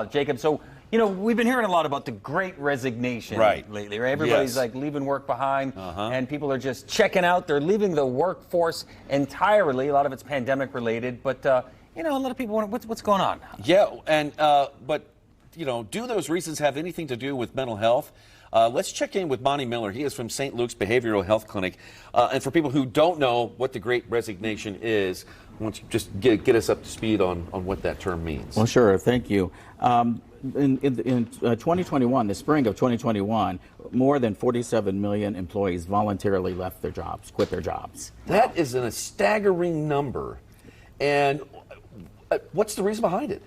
Jacob, so, we've been hearing a lot about the Great Resignation lately, right? Everybody's Yes. leaving work behind, and people are just checking out. They're leaving the workforce entirely. A lot of it's pandemic related, but, a lot of people wonder, what's going on? Yeah, and but do those reasons have anything to do with mental health? Let's check in with Monty Miller. He is from St. Luke's Behavioral Health Clinic. And for people who don't know what the Great Resignation is, why don't you just get us up to speed on what that term means? Well, sure. Thank you. In 2021, the spring of 2021, more than 47 million employees voluntarily left their jobs, quit their jobs. That is a staggering number. And what's the reason behind it?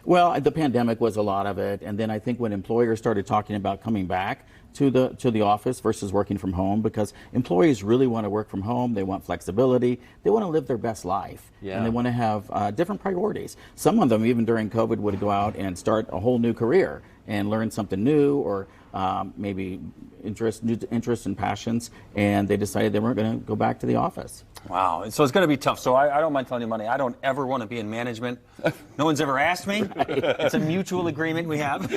Well, the pandemic was a lot of it, and then I think when employers started talking about coming back to the office versus working from home, because employees really want to work from home, they want flexibility, they want to live their best life, and they want to have different priorities. Some of them, even during COVID, would go out and start a whole new career and learn something new, or maybe new interests and passions, and they decided they weren't going to go back to the office. Wow. So it's going to be tough. So I don't mind telling you, Money, I don't ever want to be in management. No one's ever asked me. It's a mutual agreement we have.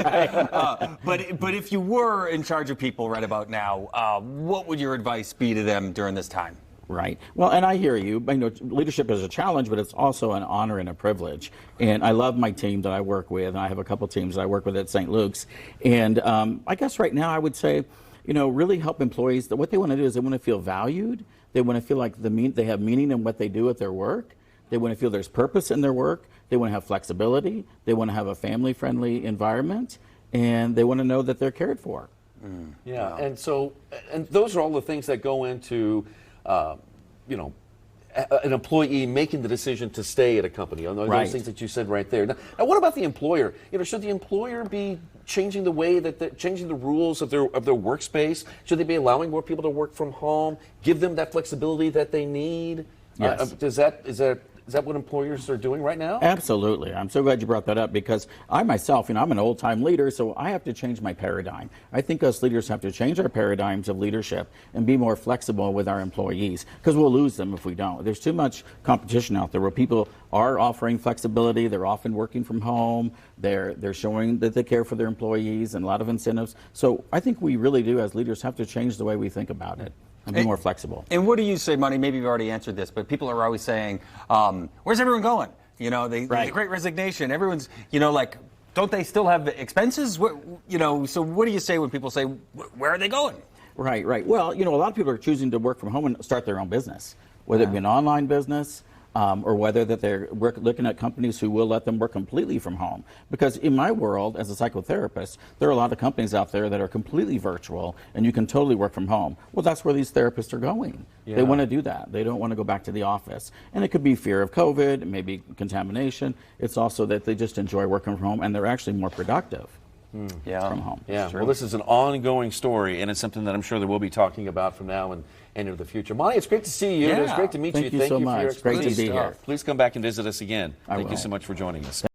But if you were in charge of people right about now, what would your advice be to them during this time? Right. Well, and I hear you. Leadership is a challenge, but it's also an honor and a privilege. And I love my team that I work with, and I have a couple teams that I work with at St. Luke's. And I guess right now I would say, really help employees. What they want to do is they want to feel valued. They want to feel like they have meaning in what they do at their work. They want to feel there's purpose in their work. They want to have flexibility. They want to have a family-friendly environment, and they want to know that they're cared for. Yeah, and those are all the things that go into, an employee making the decision to stay at a company. Those things that you said right there. Now, what about the employer? Should the employer be changing the way changing the rules of their workspace? Should they be allowing more people to work from home? Give them that flexibility that they need? Yes. Is that what employers are doing right now? Absolutely. I'm so glad you brought that up, because I myself, I'm an old-time leader, so I have to change my paradigm. I think us leaders have to change our paradigms of leadership and be more flexible with our employees, because we'll lose them if we don't. There's too much competition out there where people are offering flexibility. They're often working from home. They're showing that they care for their employees and a lot of incentives. So I think we really do, as leaders, have to change the way we think about it and be more flexible. And what do you say, Money? Maybe you've already answered this, but people are always saying, where's everyone going? The Great Resignation. Everyone's, don't they still have expenses? So what do you say when people say, where are they going? Right. Well, a lot of people are choosing to work from home and start their own business, whether it be an online business, or whether that they're looking at companies who will let them work completely from home. Because in my world, as a psychotherapist, there are a lot of companies out there that are completely virtual, and you can totally work from home. Well, that's where these therapists are going. Yeah. They want to do that. They don't want to go back to the office. And it could be fear of COVID, maybe contamination. It's also that they just enjoy working from home, and they're actually more productive. From home. Yeah, well, this is an ongoing story, and it's something that I'm sure that we'll be talking about from now and into the future. Monty, it's great to see you. Yeah. It was great to meet you. Thank you so much. For your great to be here. Please come back and visit us again. Thank you will. so much for joining us.